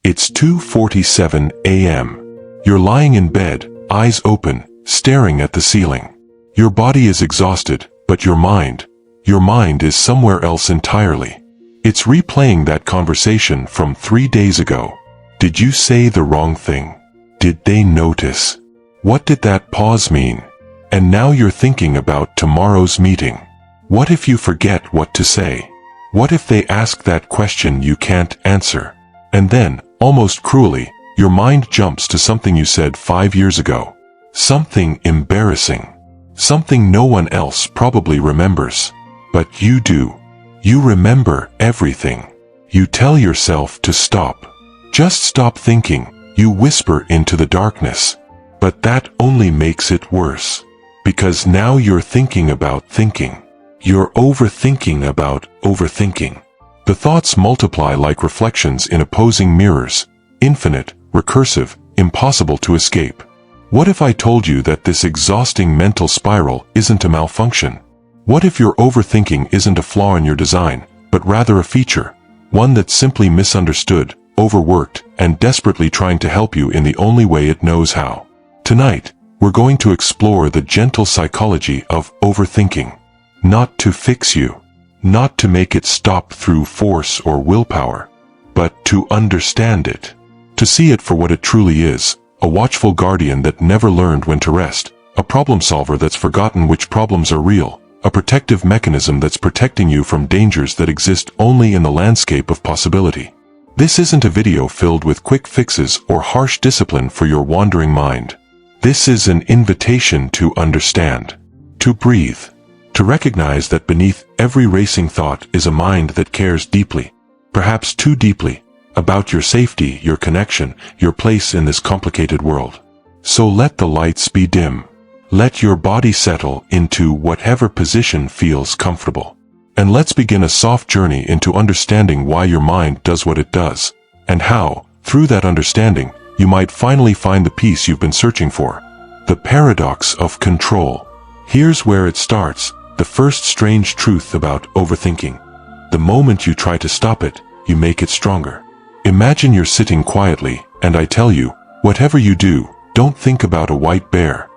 It's 2:47 a.m. You're lying in bed, eyes open, staring at the ceiling. Your body is exhausted, but your mind is somewhere else entirely. It's replaying that conversation from 3 days ago. Did you say the wrong thing? Did they notice? What did that pause mean? And now you're thinking about tomorrow's meeting. What if you forget what to say? What if they ask that question you can't answer? And then, almost cruelly, your mind jumps to something you said 5 years ago. Something embarrassing. Something no one else probably remembers. But you do. You remember everything. You tell yourself to stop. Just stop thinking, you whisper into the darkness. But that only makes it worse. Because now you're thinking about thinking. You're overthinking about overthinking. The thoughts multiply like reflections in opposing mirrors, infinite, recursive, impossible to escape. What if I told you that this exhausting mental spiral isn't a malfunction? What if your overthinking isn't a flaw in your design, but rather a feature, one that's simply misunderstood, overworked, and desperately trying to help you in the only way it knows how? Tonight, we're going to explore the gentle psychology of overthinking. Not to fix you, not to make it stop through force or willpower, but to understand it. To see it for what it truly is, a watchful guardian that never learned when to rest, a problem solver that's forgotten which problems are real, a protective mechanism that's protecting you from dangers that exist only in the landscape of possibility. This isn't a video filled with quick fixes or harsh discipline for your wandering mind. This is an invitation to understand, to breathe, to recognize that beneath every racing thought is a mind that cares deeply, perhaps too deeply, about your safety, your connection, your place in this complicated world. So let the lights be dim. Let your body settle into whatever position feels comfortable. And let's begin a soft journey into understanding why your mind does what it does, and how, through that understanding, you might finally find the peace you've been searching for. The paradox of control. Here's where it starts, the first strange truth about overthinking. The moment you try to stop it, you make it stronger. Imagine you're sitting quietly, and I tell you, whatever you do, don't think about a white bear.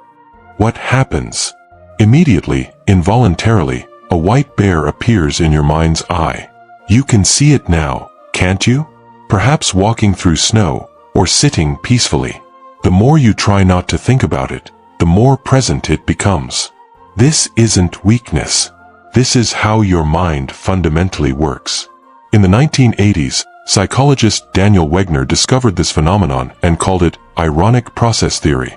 What happens? Immediately, involuntarily, a white bear appears in your mind's eye. You can see it now, can't you? Perhaps walking through snow, or sitting peacefully. The more you try not to think about it, the more present it becomes. This isn't weakness. This is how your mind fundamentally works. In the 1980s, psychologist Daniel Wegner discovered this phenomenon and called it ironic process theory.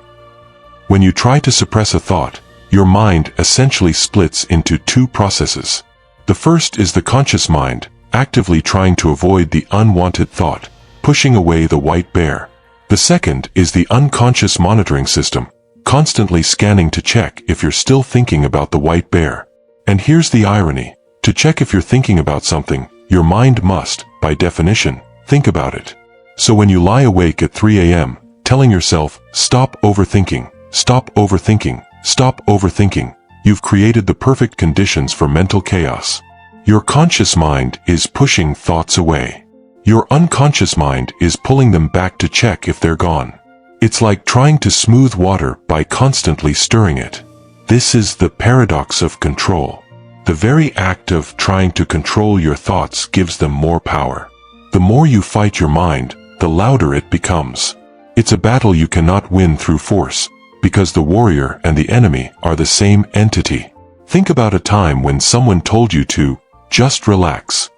When you try to suppress a thought, your mind essentially splits into two processes. The first is the conscious mind, actively trying to avoid the unwanted thought, pushing away the white bear. The second is the unconscious monitoring system, constantly scanning to check if you're still thinking about the white bear. And here's the irony. To check if you're thinking about something, your mind must, by definition, think about it. So when you lie awake at 3 a.m., telling yourself, stop overthinking, stop overthinking, stop overthinking, you've created the perfect conditions for mental chaos. Your conscious mind is pushing thoughts away. Your unconscious mind is pulling them back to check if they're gone. It's like trying to smooth water by constantly stirring it. This is the paradox of control. The very act of trying to control your thoughts gives them more power. The more you fight your mind, the louder it becomes. It's a battle you cannot win through force, because the warrior and the enemy are the same entity. Think about a time when someone told you to just relax.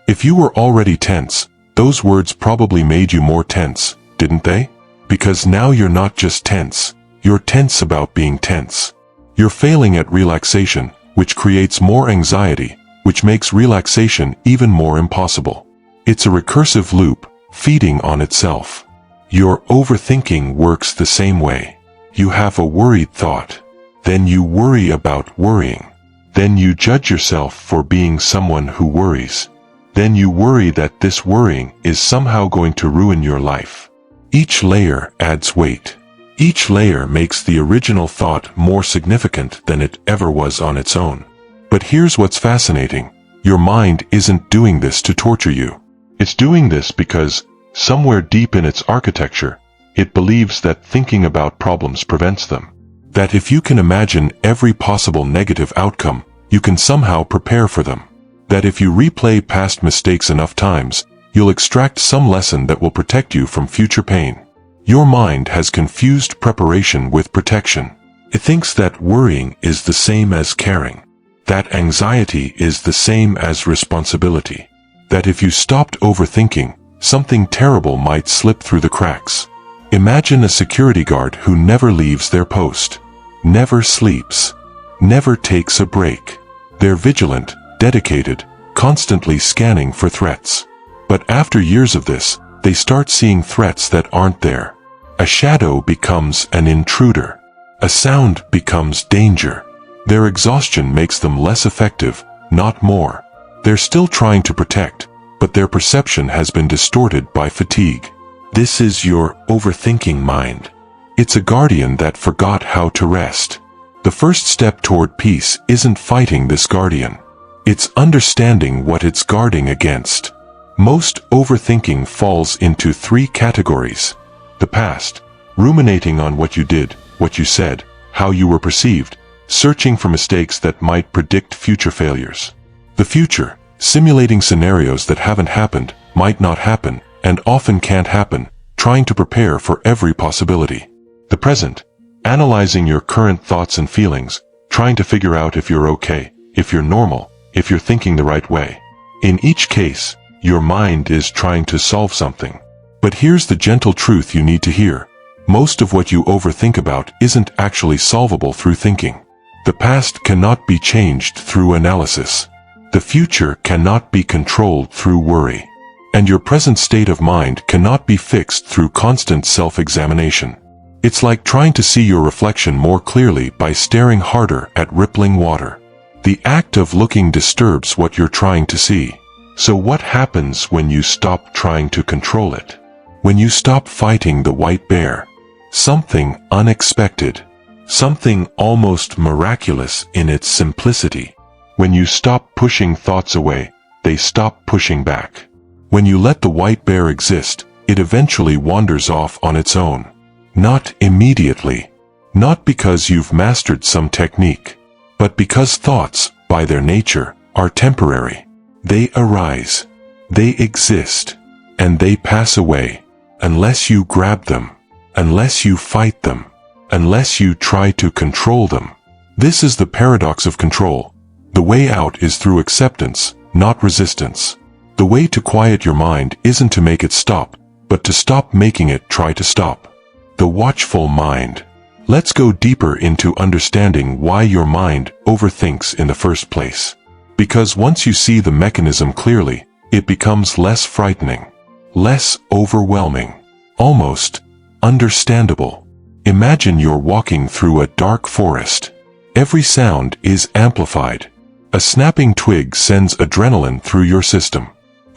If you were already tense, those words probably made you more tense, didn't they? Because now you're not just tense, you're tense about being tense. You're failing at relaxation, which creates more anxiety, which makes relaxation even more impossible. It's a recursive loop, feeding on itself. Your overthinking works the same way. You have a worried thought. Then you worry about worrying. Then you judge yourself for being someone who worries. Then you worry that this worrying is somehow going to ruin your life. Each layer adds weight. Each layer makes the original thought more significant than it ever was on its own. But here's what's fascinating. Your mind isn't doing this to torture you. It's doing this because, Somewhere deep in its architecture, it believes that thinking about problems prevents them. That if you can imagine every possible negative outcome, you can somehow prepare for them. That if you replay past mistakes enough times, you'll extract some lesson that will protect you from future pain. Your mind has confused preparation with protection. It thinks that worrying is the same as caring. That anxiety is the same as responsibility. That if you stopped overthinking, something terrible might slip through the cracks. Imagine a security guard who never leaves their post, never sleeps, never takes a break. They're vigilant, dedicated, constantly scanning for threats. But after years of this, they start seeing threats that aren't there. A shadow becomes an intruder. A sound becomes danger. Their exhaustion makes them less effective, not more. They're still trying to protect, but their perception has been distorted by fatigue. This is your overthinking mind. It's a guardian that forgot how to rest. The first step toward peace isn't fighting this guardian. It's understanding what it's guarding against. Most overthinking falls into 3 categories. The past, ruminating on what you did, what you said, how you were perceived, searching for mistakes that might predict future failures. The future, simulating scenarios that haven't happened, might not happen, and often can't happen, trying to prepare for every possibility. The present, analyzing your current thoughts and feelings, trying to figure out if you're okay, if you're normal, if you're thinking the right way. In each case, your mind is trying to solve something. But here's the gentle truth you need to hear. Most of what you overthink about isn't actually solvable through thinking. The past cannot be changed through analysis. The future cannot be controlled through worry. And your present state of mind cannot be fixed through constant self-examination. It's like trying to see your reflection more clearly by staring harder at rippling water. The act of looking disturbs what you're trying to see. So what happens when you stop trying to control it? When you stop fighting the white bear? Something unexpected. Something almost miraculous in its simplicity. When you stop pushing thoughts away, they stop pushing back. When you let the white bear exist, it eventually wanders off on its own. Not immediately. Not because you've mastered some technique. But because thoughts, by their nature, are temporary. They arise. They exist. And they pass away. Unless you grab them. Unless you fight them. Unless you try to control them. This is the paradox of control. The way out is through acceptance, not resistance. The way to quiet your mind isn't to make it stop, but to stop making it try to stop. The watchful mind. Let's go deeper into understanding why your mind overthinks in the first place. Because once you see the mechanism clearly, it becomes less frightening, less overwhelming, almost understandable. Imagine you're walking through a dark forest. Every sound is amplified. A snapping twig sends adrenaline through your system.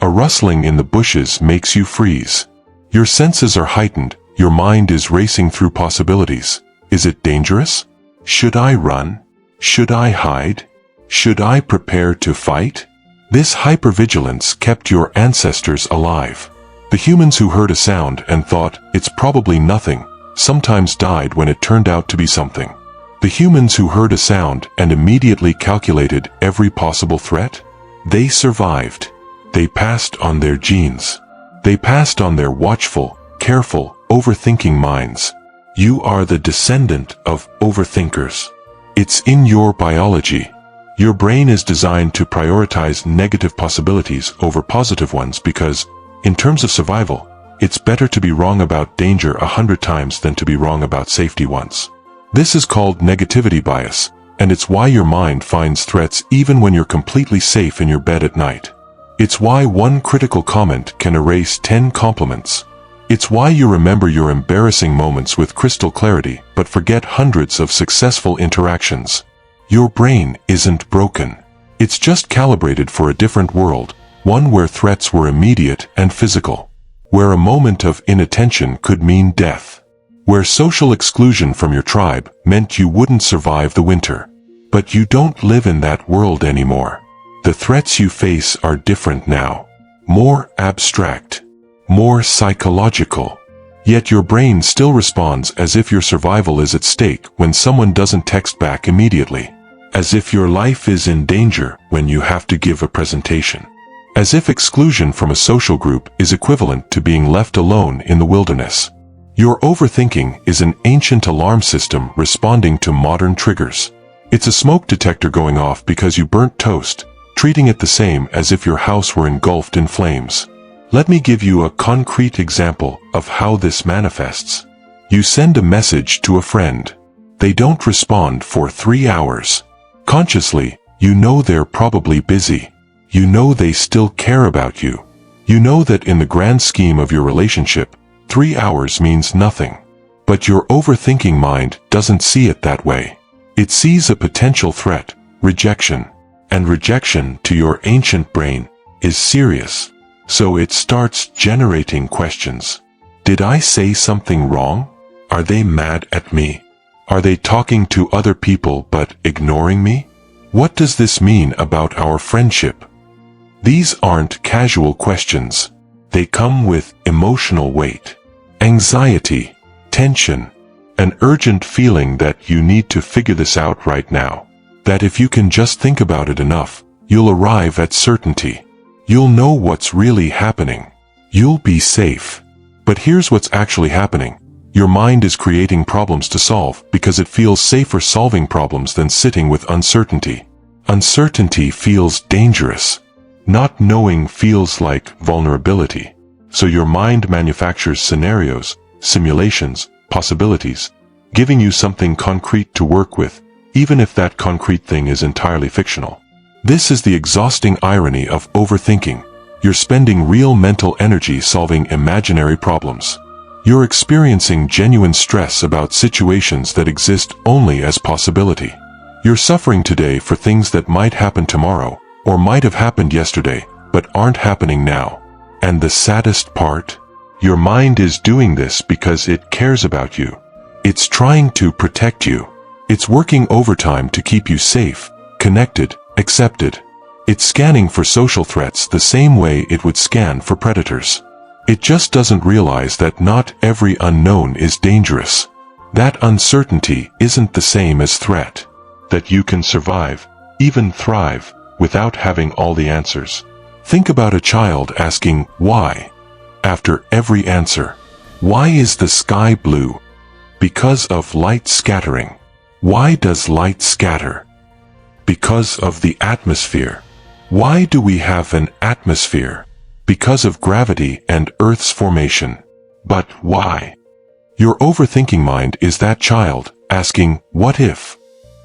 A rustling in the bushes makes you freeze. Your senses are heightened, your mind is racing through possibilities. Is it dangerous? Should I run? Should I hide? Should I prepare to fight? This hypervigilance kept your ancestors alive. The humans who heard a sound and thought, it's probably nothing, sometimes died when it turned out to be something. The humans who heard a sound and immediately calculated every possible threat, they survived. They passed on their genes. They passed on their watchful, careful, overthinking minds. You are the descendant of overthinkers. It's in your biology. Your brain is designed to prioritize negative possibilities over positive ones because, in terms of survival, it's better to be wrong about danger 100 times than to be wrong about safety once. This is called negativity bias, and it's why your mind finds threats even when you're completely safe in your bed at night. It's why one critical comment can erase 10 compliments. It's why you remember your embarrassing moments with crystal clarity but forget hundreds of successful interactions. Your brain isn't broken. It's just calibrated for a different world, one where threats were immediate and physical. Where a moment of inattention could mean death. Where social exclusion from your tribe meant you wouldn't survive the winter. But you don't live in that world anymore. The threats you face are different now. More abstract. more psychological. Yet your brain still responds as if your survival is at stake when someone doesn't text back immediately. As if your life is in danger when you have to give a presentation. As if exclusion from a social group is equivalent to being left alone in the wilderness. Your overthinking is an ancient alarm system responding to modern triggers. It's a smoke detector going off because you burnt toast, treating it the same as if your house were engulfed in flames. Let me give you a concrete example of how this manifests. You send a message to a friend. They don't respond for 3 hours. Consciously, you know they're probably busy. You know they still care about you. You know that in the grand scheme of your relationship, 3 hours means nothing. But your overthinking mind doesn't see it that way. It sees a potential threat, rejection. And rejection to your ancient brain is serious. So it starts generating questions. Did I say something wrong? Are they mad at me? Are they talking to other people but ignoring me? What does this mean about our friendship? These aren't casual questions. They come with emotional weight, anxiety, tension, an urgent feeling that you need to figure this out right now. That if you can just think about it enough, you'll arrive at certainty. You'll know what's really happening. You'll be safe. But here's what's actually happening. Your mind is creating problems to solve because it feels safer solving problems than sitting with uncertainty. Uncertainty feels dangerous. Not knowing feels like vulnerability. So your mind manufactures scenarios, simulations, possibilities, giving you something concrete to work with, even if that concrete thing is entirely fictional. This is the exhausting irony of overthinking. You're spending real mental energy solving imaginary problems. You're experiencing genuine stress about situations that exist only as possibility. You're suffering today for things that might happen tomorrow, or might have happened yesterday, but aren't happening now. And the saddest part? Your mind is doing this because it cares about you. It's trying to protect you. It's working overtime to keep you safe, connected, accepted. It's scanning for social threats the same way it would scan for predators. It just doesn't realize that not every unknown is dangerous. That uncertainty isn't the same as threat. That you can survive, even thrive, without having all the answers. Think about a child asking, why? After every answer. Why is the sky blue? Because of light scattering. Why does light scatter? Because of the atmosphere. Why do we have an atmosphere? Because of gravity and Earth's formation. But why? Your overthinking mind is that child asking, what if?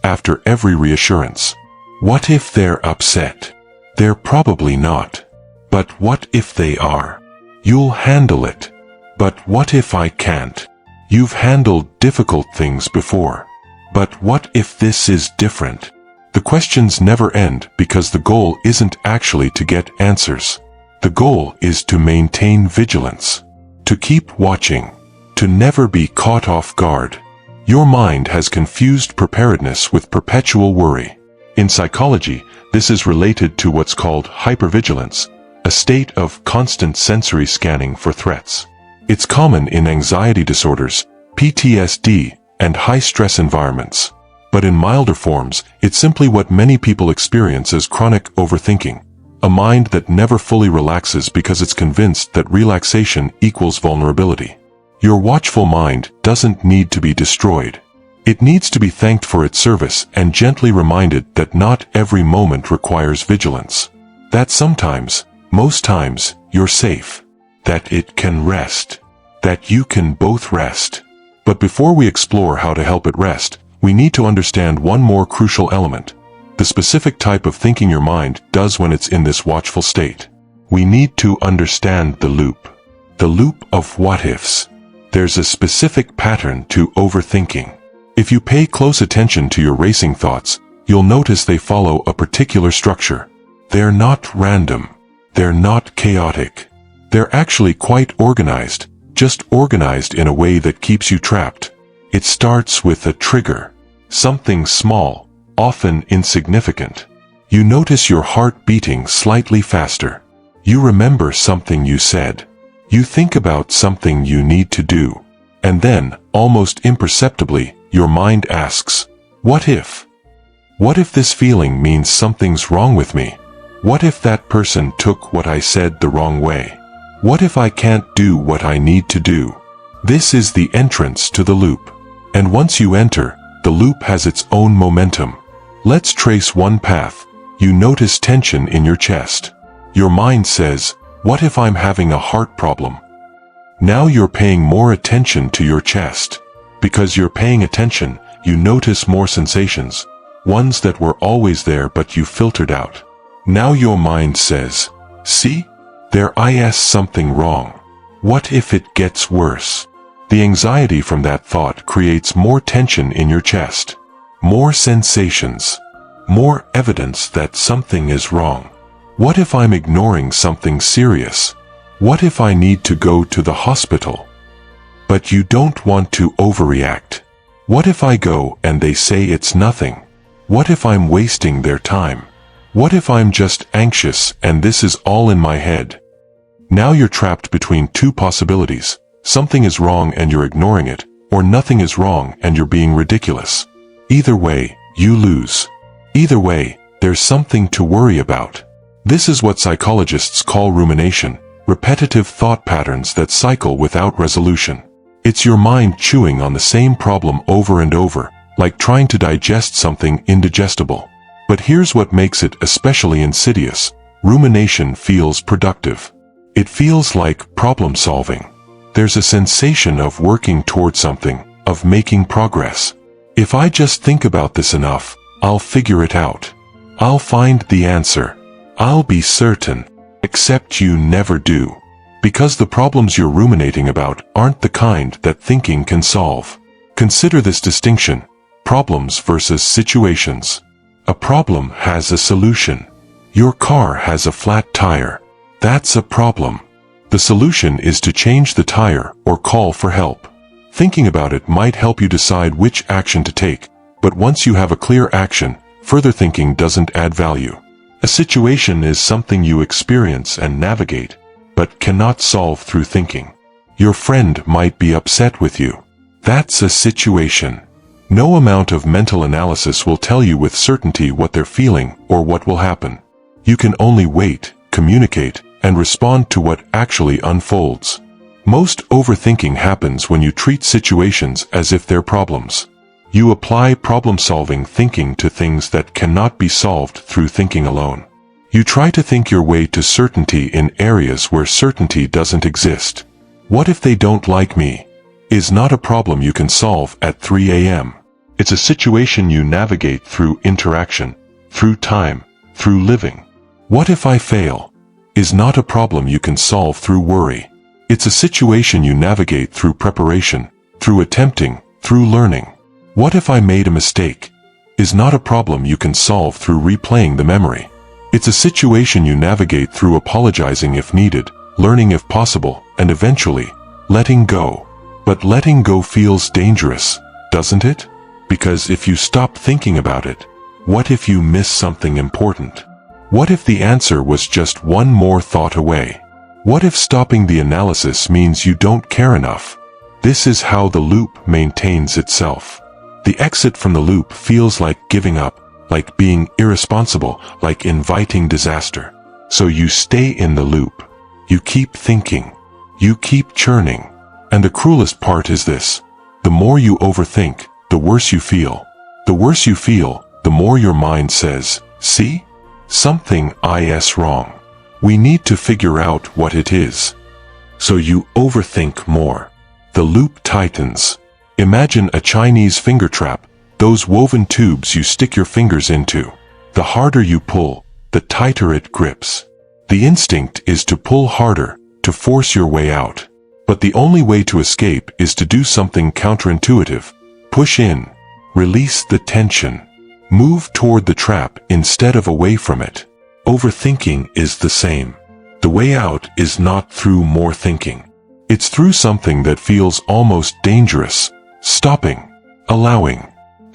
After every reassurance. What if they're upset? They're probably not. But what if they are? You'll handle it. But what if I can't? You've handled difficult things before. But what if this is different? The questions never end because the goal isn't actually to get answers. The goal is to maintain vigilance. To keep watching. To never be caught off guard. Your mind has confused preparedness with perpetual worry. In psychology, this is related to what's called hypervigilance, a state of constant sensory scanning for threats. It's common in anxiety disorders, PTSD, and high-stress environments. But in milder forms, it's simply what many people experience as chronic overthinking, a mind that never fully relaxes because it's convinced that relaxation equals vulnerability. Your watchful mind doesn't need to be destroyed. It needs to be thanked for its service and gently reminded that not every moment requires vigilance. That sometimes, most times, you're safe. That it can rest. That you can both rest. But before we explore how to help it rest, we need to understand one more crucial element. The specific type of thinking your mind does when it's in this watchful state. We need to understand the loop. The loop of what-ifs. There's a specific pattern to overthinking. If you pay close attention to your racing thoughts, you'll notice they follow a particular structure. They're not random. They're not chaotic. They're actually quite organized, just organized in a way that keeps you trapped. It starts with a trigger. Something small, often insignificant. You notice your heart beating slightly faster. You remember something you said. You think about something you need to do. And then, almost imperceptibly, your mind asks, what if? What if this feeling means something's wrong with me? What if that person took what I said the wrong way? What if I can't do what I need to do? This is the entrance to the loop. And once you enter, the loop has its own momentum. Let's trace one path. You notice tension in your chest. Your mind says, what if I'm having a heart problem? Now you're paying more attention to your chest. Because you're paying attention, you notice more sensations. Ones that were always there but you filtered out. Now your mind says, see? There is something wrong. What if it gets worse? The anxiety from that thought creates more tension in your chest. More sensations. More evidence that something is wrong. What if I'm ignoring something serious? What if I need to go to the hospital? But you don't want to overreact. What if I go and they say it's nothing? What if I'm wasting their time? What if I'm just anxious and this is all in my head? Now you're trapped between two possibilities. Something is wrong and you're ignoring it, or nothing is wrong and you're being ridiculous. Either way, you lose. Either way, there's something to worry about. This is what psychologists call rumination, repetitive thought patterns that cycle without resolution. It's your mind chewing on the same problem over and over, like trying to digest something indigestible. But here's what makes it especially insidious. Rumination feels productive. It feels like problem solving. There's a sensation of working toward something, of making progress. If I just think about this enough, I'll figure it out. I'll find the answer. I'll be certain. Except you never do. Because the problems you're ruminating about aren't the kind that thinking can solve. Consider this distinction: problems versus situations. A problem has a solution. Your car has a flat tire. That's a problem. The solution is to change the tire or call for help. Thinking about it might help you decide which action to take, but once you have a clear action, further thinking doesn't add value. A situation is something you experience and navigate, but cannot solve through thinking. Your friend might be upset with you. That's a situation. No amount of mental analysis will tell you with certainty what they're feeling or what will happen. You can only wait, communicate, and respond to what actually unfolds. Most overthinking happens when you treat situations as if they're problems. You apply problem-solving thinking to things that cannot be solved through thinking alone. You try to think your way to certainty in areas where certainty doesn't exist. What if they don't like me? Is not a problem you can solve at 3 a.m. It's a situation you navigate through interaction, through time, through living. What if I fail? Is not a problem you can solve through worry. It's a situation you navigate through preparation, through attempting, through learning. What if I made a mistake? Is not a problem you can solve through replaying the memory. It's a situation you navigate through apologizing if needed, learning if possible, and eventually, letting go. But letting go feels dangerous, doesn't it? Because if you stop thinking about it, what if you miss something important? What if the answer was just one more thought away? What if stopping the analysis means you don't care enough? This is how the loop maintains itself. The exit from the loop feels like giving up, like being irresponsible, like inviting disaster. So you stay in the loop. You keep thinking. You keep churning. And the cruelest part is this: the more you overthink, the worse you feel. The worse you feel, the more your mind says, see? Something is wrong. We need to figure out what it is. So you overthink more. The loop tightens. Imagine a Chinese finger trap, those woven tubes you stick your fingers into. The harder you pull, the tighter it grips. The instinct is to pull harder, to force your way out. But the only way to escape is to do something counterintuitive. Push in. Release the tension. Move toward the trap instead of away from it. Overthinking is the same. The way out is not through more thinking. It's through something that feels almost dangerous. Stopping. Allowing.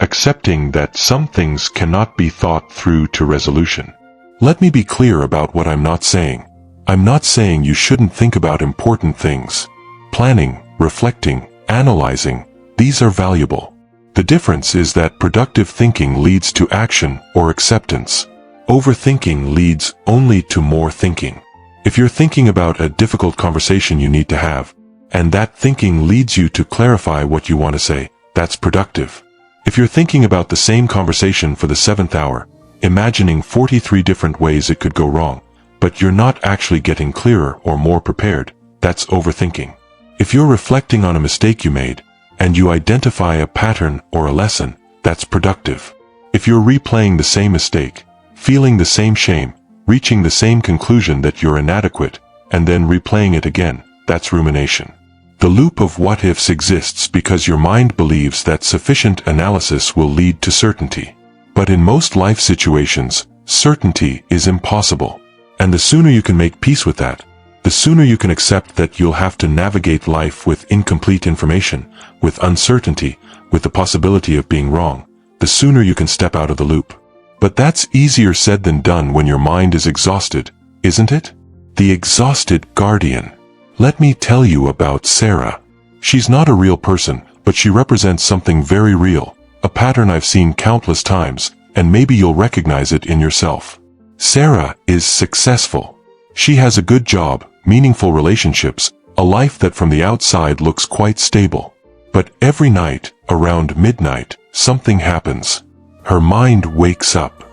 Accepting that some things cannot be thought through to resolution. Let me be clear about what I'm not saying. I'm not saying you shouldn't think about important things. Planning, reflecting, analyzing, these are valuable. The difference is that productive thinking leads to action or acceptance. Overthinking leads only to more thinking. If you're thinking about a difficult conversation you need to have, and that thinking leads you to clarify what you want to say, that's productive. If you're thinking about the same conversation for the 7th hour, imagining 43 different ways it could go wrong, but you're not actually getting clearer or more prepared, that's overthinking. If you're reflecting on a mistake you made, and you identify a pattern or a lesson, that's productive. If you're replaying the same mistake, feeling the same shame, reaching the same conclusion that you're inadequate, and then replaying it again, that's rumination. The loop of what-ifs exists because your mind believes that sufficient analysis will lead to certainty. But in most life situations, certainty is impossible. And the sooner you can make peace with that, the sooner you can accept that you'll have to navigate life with incomplete information, with uncertainty, with the possibility of being wrong, the sooner you can step out of the loop. But that's easier said than done when your mind is exhausted, isn't it? The exhausted guardian. Let me tell you about Sarah. She's not a real person, but she represents something very real, a pattern I've seen countless times, and maybe you'll recognize it in yourself. Sarah is successful. She has a good job, meaningful relationships, a life that from the outside looks quite stable. But every night, around midnight, something happens. Her mind wakes up.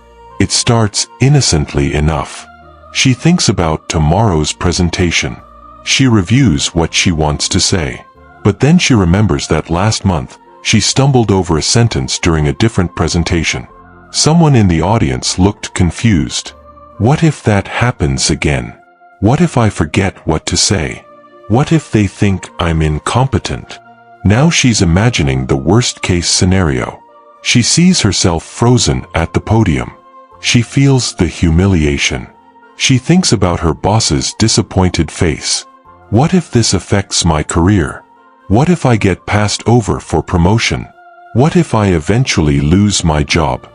It starts innocently enough. She thinks about tomorrow's presentation. She reviews what she wants to say. But then she remembers that last month, she stumbled over a sentence during a different presentation. Someone in the audience looked confused. What if that happens again? What if I forget what to say? What if they think I'm incompetent? Now she's imagining the worst-case scenario. She sees herself frozen at the podium. She feels the humiliation. She thinks about her boss's disappointed face. What if this affects my career? What if I get passed over for promotion? What if I eventually lose my job?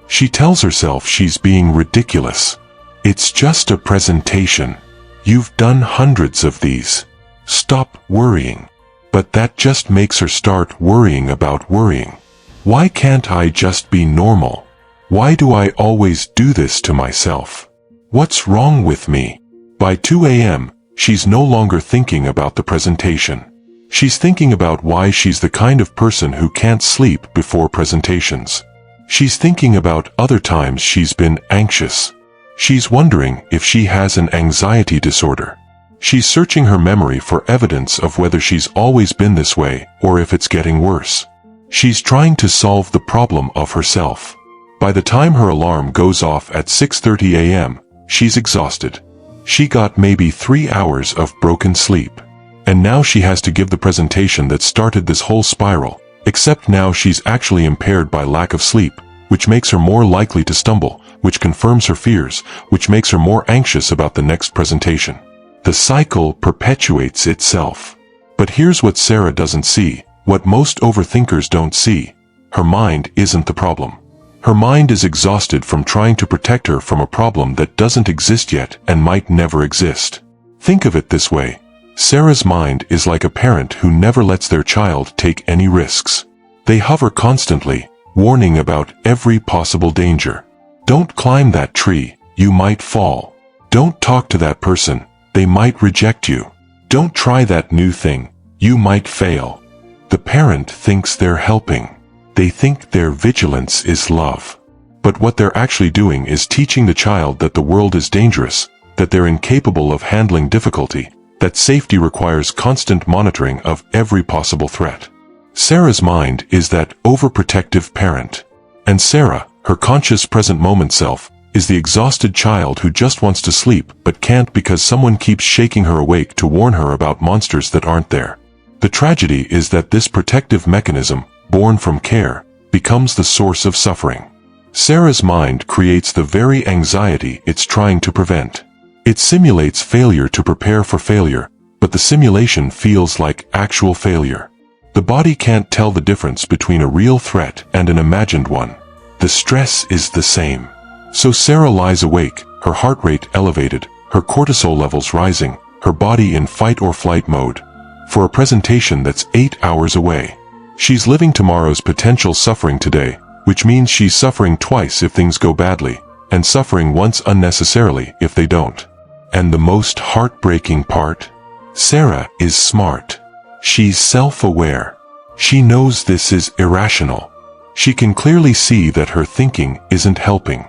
She tells herself she's being ridiculous. It's just a presentation. You've done hundreds of these. Stop worrying. But that just makes her start worrying about worrying. Why can't I just be normal? Why do I always do this to myself? What's wrong with me? By 2 a.m., she's no longer thinking about the presentation. She's thinking about why she's the kind of person who can't sleep before presentations. She's thinking about other times she's been anxious. She's wondering if she has an anxiety disorder. She's searching her memory for evidence of whether she's always been this way or if it's getting worse. She's trying to solve the problem of herself. By the time her alarm goes off at 6:30 a.m., she's exhausted. She got maybe 3 hours of broken sleep. And now she has to give the presentation that started this whole spiral, except now she's actually impaired by lack of sleep, which makes her more likely to stumble, which confirms her fears, which makes her more anxious about the next presentation. The cycle perpetuates itself. But here's what Sarah doesn't see, what most overthinkers don't see. Her mind isn't the problem. Her mind is exhausted from trying to protect her from a problem that doesn't exist yet and might never exist. Think of it this way. Sarah's mind is like a parent who never lets their child take any risks. They hover constantly, warning about every possible danger. Don't climb that tree, you might fall. Don't talk to that person, they might reject you. Don't try that new thing, you might fail. The parent thinks they're helping. They think their vigilance is love. But what they're actually doing is teaching the child that the world is dangerous, that they're incapable of handling difficulty, that safety requires constant monitoring of every possible threat. Sarah's mind is that overprotective parent. And Sarah, her conscious present moment self, is the exhausted child who just wants to sleep but can't because someone keeps shaking her awake to warn her about monsters that aren't there. The tragedy is that this protective mechanism, born from care, becomes the source of suffering. Sarah's mind creates the very anxiety it's trying to prevent. It simulates failure to prepare for failure, but the simulation feels like actual failure. The body can't tell the difference between a real threat and an imagined one. The stress is the same. So Sarah lies awake, her heart rate elevated, her cortisol levels rising, her body in fight or flight mode, for a presentation that's 8 hours away. She's living tomorrow's potential suffering today, which means she's suffering twice if things go badly, and suffering once unnecessarily if they don't. And the most heartbreaking part? Sarah is smart. She's self-aware. She knows this is irrational. She can clearly see that her thinking isn't helping.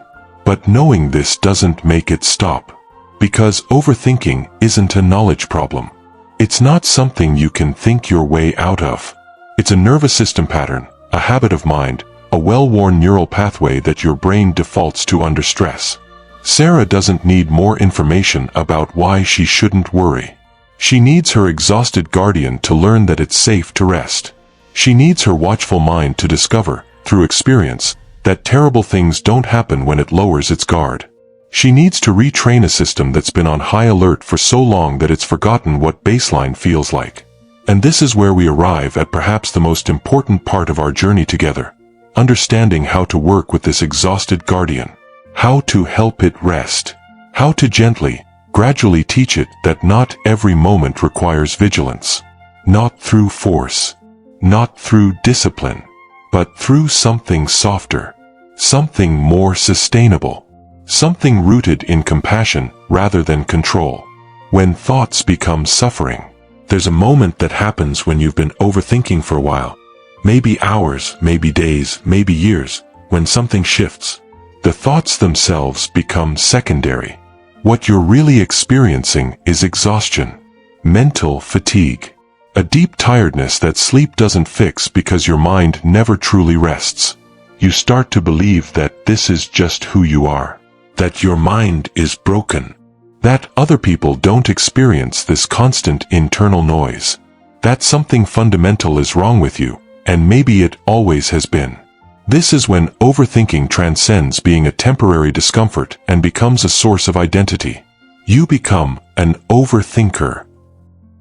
But knowing this doesn't make it stop. Because overthinking isn't a knowledge problem. It's not something you can think your way out of. It's a nervous system pattern, a habit of mind, a well-worn neural pathway that your brain defaults to under stress. Sarah doesn't need more information about why she shouldn't worry. She needs her exhausted guardian to learn that it's safe to rest. She needs her watchful mind to discover, through experience, that terrible things don't happen when it lowers its guard. She needs to retrain a system that's been on high alert for so long that it's forgotten what baseline feels like. And this is where we arrive at perhaps the most important part of our journey together. Understanding how to work with this exhausted guardian. How to help it rest. How to gently, gradually teach it that not every moment requires vigilance. Not through force. Not through discipline. But through something softer. Something more sustainable. Something rooted in compassion rather than control. When thoughts become suffering, there's a moment that happens when you've been overthinking for a while. Maybe hours, maybe days, maybe years, when something shifts. The thoughts themselves become secondary. What you're really experiencing is exhaustion. Mental fatigue. A deep tiredness that sleep doesn't fix because your mind never truly rests. You start to believe that this is just who you are. That your mind is broken. That other people don't experience this constant internal noise. That something fundamental is wrong with you, and maybe it always has been. This is when overthinking transcends being a temporary discomfort and becomes a source of identity. You become an overthinker.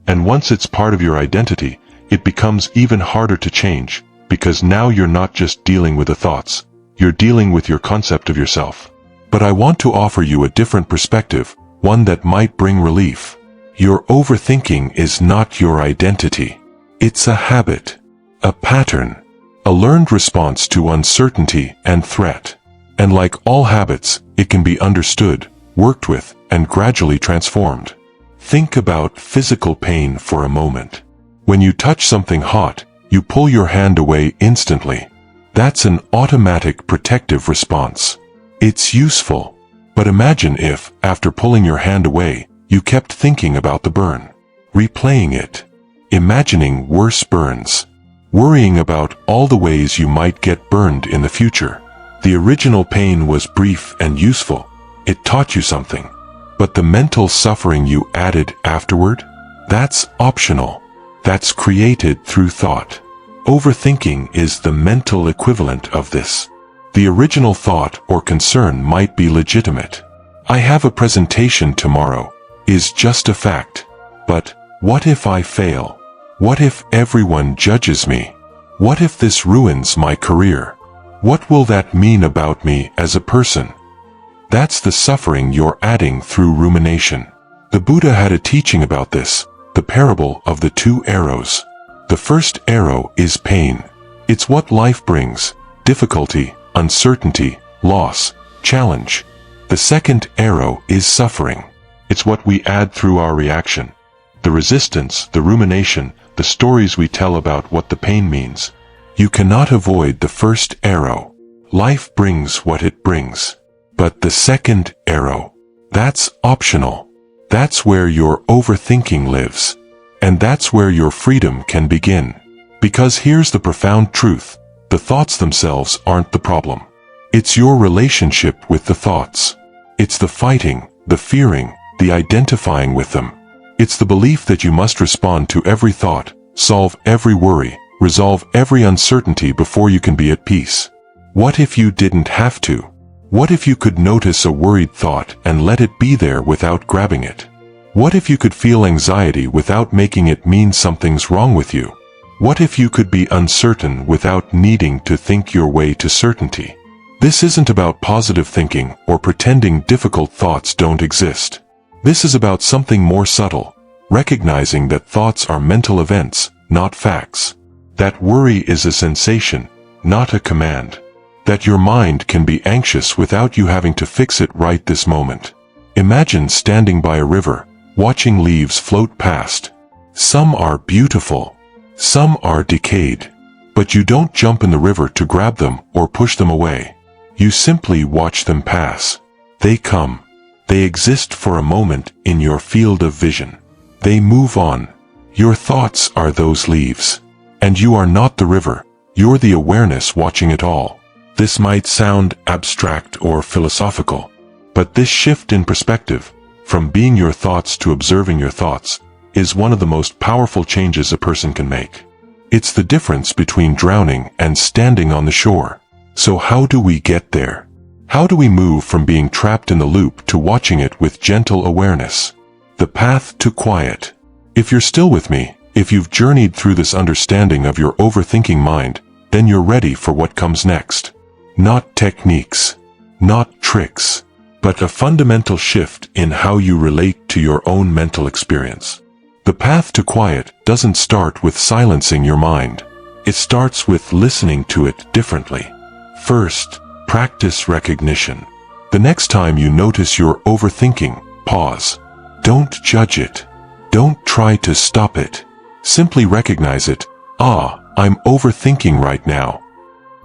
And once it's part of your identity, it becomes even harder to change, because now you're not just dealing with the thoughts, you're dealing with your concept of yourself. But I want to offer you a different perspective, one that might bring relief. Your overthinking is not your identity. It's a habit, a pattern, a learned response to uncertainty and threat. And like all habits, it can be understood, worked with, and gradually transformed. Think about physical pain for a moment. When you touch something hot, you pull your hand away instantly. That's an automatic protective response. It's useful. But imagine if, after pulling your hand away, you kept thinking about the burn, replaying it, imagining worse burns, worrying about all the ways you might get burned in the future. The original pain was brief and useful. It taught you something. But the mental suffering you added afterward? That's optional. That's created through thought. Overthinking is the mental equivalent of this. The original thought or concern might be legitimate. I have a presentation tomorrow, is just a fact. But what if I fail? What if everyone judges me? What if this ruins my career? What will that mean about me as a person? That's the suffering you're adding through rumination. The Buddha had a teaching about this, the parable of the two arrows. The first arrow is pain. It's what life brings, difficulty, uncertainty, loss, challenge. The second arrow is suffering. It's what we add through our reaction. The resistance, the rumination, the stories we tell about what the pain means. You cannot avoid the first arrow. Life brings what it brings. But the second arrow, that's optional. That's where your overthinking lives. And that's where your freedom can begin. Because here's the profound truth. The thoughts themselves aren't the problem. It's your relationship with the thoughts. It's the fighting, the fearing, the identifying with them. It's the belief that you must respond to every thought, solve every worry, resolve every uncertainty before you can be at peace. What if you didn't have to? What if you could notice a worried thought and let it be there without grabbing it? What if you could feel anxiety without making it mean something's wrong with you? What if you could be uncertain without needing to think your way to certainty? This isn't about positive thinking or pretending difficult thoughts don't exist. This is about something more subtle, recognizing that thoughts are mental events, not facts. That worry is a sensation, not a command. That your mind can be anxious without you having to fix it right this moment. Imagine standing by a river, watching leaves float past. Some are beautiful. Some are decayed. But you don't jump in the river to grab them or push them away. You simply watch them pass. They come. They exist for a moment in your field of vision. They move on. Your thoughts are those leaves. And you are not the river. You're the awareness watching it all. This might sound abstract or philosophical, but this shift in perspective, from being your thoughts to observing your thoughts, is one of the most powerful changes a person can make. It's the difference between drowning and standing on the shore. So how do we get there? How do we move from being trapped in the loop to watching it with gentle awareness? The path to quiet. If you're still with me, if you've journeyed through this understanding of your overthinking mind, then you're ready for what comes next. Not techniques, not tricks, but a fundamental shift in how you relate to your own mental experience. The path to quiet doesn't start with silencing your mind. It starts with listening to it differently. First, practice recognition. The next time you notice you're overthinking, pause. Don't judge it. Don't try to stop it. Simply recognize it. I'm overthinking right now.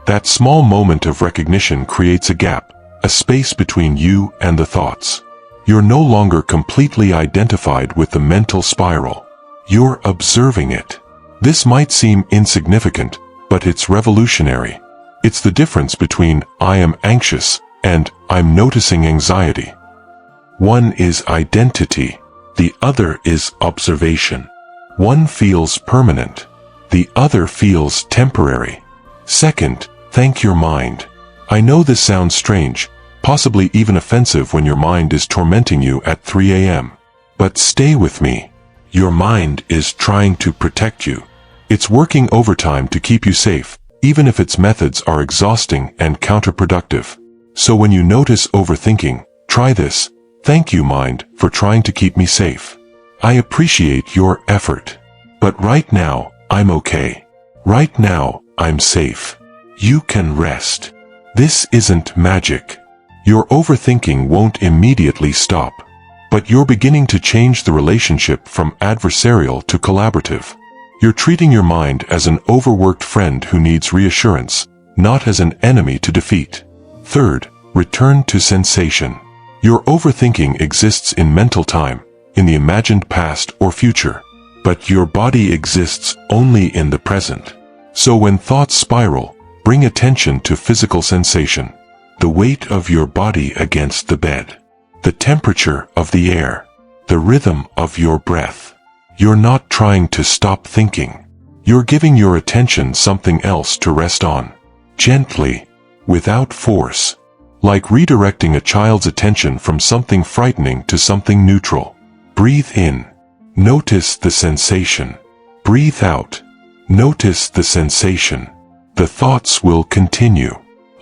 That small moment of recognition creates a gap, a space between you and the thoughts. You're no longer completely identified with the mental spiral. You're observing it. This might seem insignificant, but it's revolutionary. It's the difference between I am anxious and I'm noticing anxiety. One is identity. The other is observation. One feels permanent. The other feels temporary. Second, thank your mind. I know this sounds strange, possibly even offensive when your mind is tormenting you at 3 a.m. But stay with me. Your mind is trying to protect you. It's working overtime to keep you safe, even if its methods are exhausting and counterproductive. So when you notice overthinking, try this. Thank you, mind, for trying to keep me safe. I appreciate your effort. But right now, I'm okay. Right now, I'm safe. You can rest. This isn't magic. Your overthinking won't immediately stop. But you're beginning to change the relationship from adversarial to collaborative. You're treating your mind as an overworked friend who needs reassurance, not as an enemy to defeat. Third, return to sensation. Your overthinking exists in mental time, in the imagined past or future. But your body exists only in the present. So when thoughts spiral, bring attention to physical sensation. The weight of your body against the bed. The temperature of the air. The rhythm of your breath. You're not trying to stop thinking. You're giving your attention something else to rest on. Gently, without force. Like redirecting a child's attention from something frightening to something neutral. Breathe in. Notice the sensation. Breathe out. Notice the sensation. The thoughts will continue.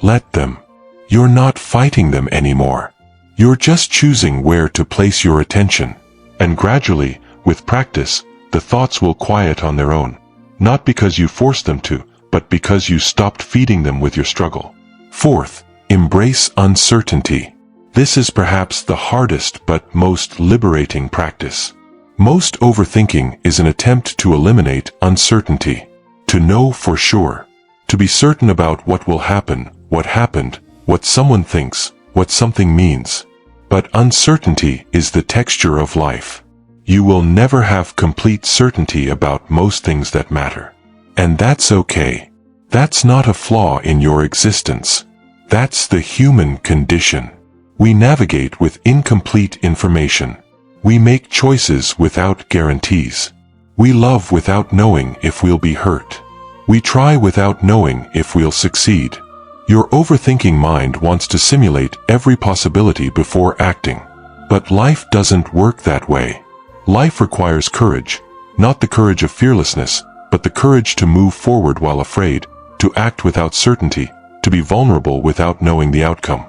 Let them. You're not fighting them anymore. You're just choosing where to place your attention. And gradually, with practice, the thoughts will quiet on their own. Not because you forced them to, but because you stopped feeding them with your struggle. Fourth, embrace uncertainty. This is perhaps the hardest but most liberating practice. Most overthinking is an attempt to eliminate uncertainty. To know for sure. To be certain about what will happen, what happened, what someone thinks, what something means. But uncertainty is the texture of life. You will never have complete certainty about most things that matter. And that's okay. That's not a flaw in your existence. That's the human condition. We navigate with incomplete information. We make choices without guarantees. We love without knowing if we'll be hurt. We try without knowing if we'll succeed. Your overthinking mind wants to simulate every possibility before acting. But life doesn't work that way. Life requires courage, not the courage of fearlessness, but the courage to move forward while afraid, to act without certainty, to be vulnerable without knowing the outcome.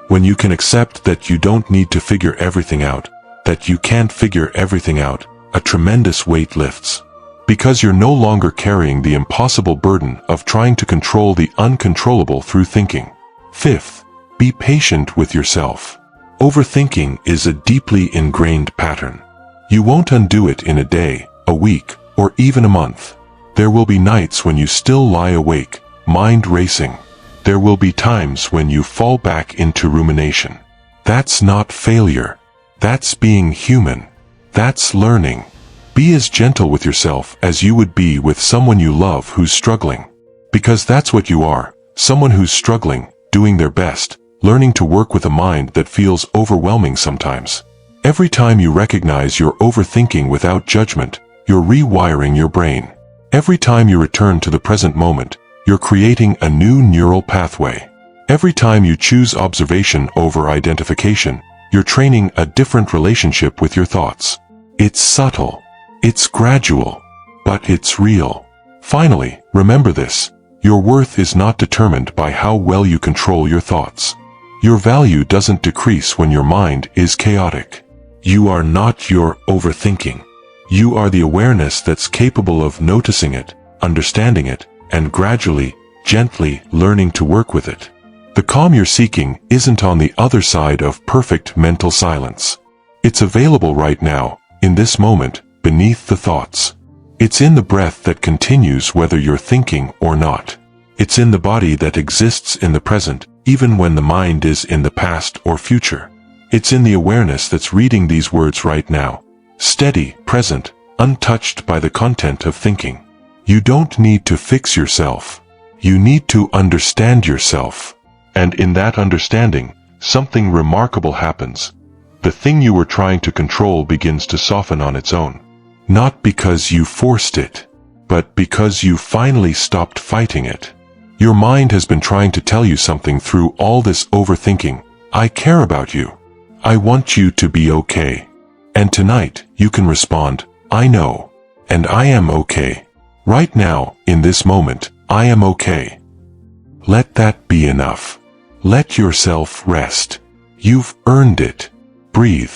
When you can accept that you don't need to figure everything out, that you can't figure everything out, a tremendous weight lifts. Because you're no longer carrying the impossible burden of trying to control the uncontrollable through thinking. Fifth, be patient with yourself. Overthinking is a deeply ingrained pattern. You won't undo it in a day, a week, or even a month. There will be nights when you still lie awake, mind racing. There will be times when you fall back into rumination. That's not failure. That's being human. That's learning. Be as gentle with yourself as you would be with someone you love who's struggling. Because that's what you are, someone who's struggling, doing their best, learning to work with a mind that feels overwhelming sometimes. Every time you recognize you're overthinking without judgment, you're rewiring your brain. Every time you return to the present moment, you're creating a new neural pathway. Every time you choose observation over identification, you're training a different relationship with your thoughts. It's subtle. It's gradual. But it's real. Finally, remember this. Your worth is not determined by how well you control your thoughts. Your value doesn't decrease when your mind is chaotic. You are not your overthinking. You are the awareness that's capable of noticing it, understanding it, and gradually, gently learning to work with it. The calm you're seeking isn't on the other side of perfect mental silence. It's available right now, in this moment, beneath the thoughts. It's in the breath that continues whether you're thinking or not. It's in the body that exists in the present, even when the mind is in the past or future. It's in the awareness that's reading these words right now. Steady, present, untouched by the content of thinking. You don't need to fix yourself. You need to understand yourself. And in that understanding, something remarkable happens. The thing you were trying to control begins to soften on its own. Not because you forced it, but because you finally stopped fighting it. Your mind has been trying to tell you something through all this overthinking. I care about you. I want you to be okay. And tonight, you can respond, I know. And I am okay. Right now, in this moment, I am okay. Let that be enough. Let yourself rest. You've earned it. Breathe.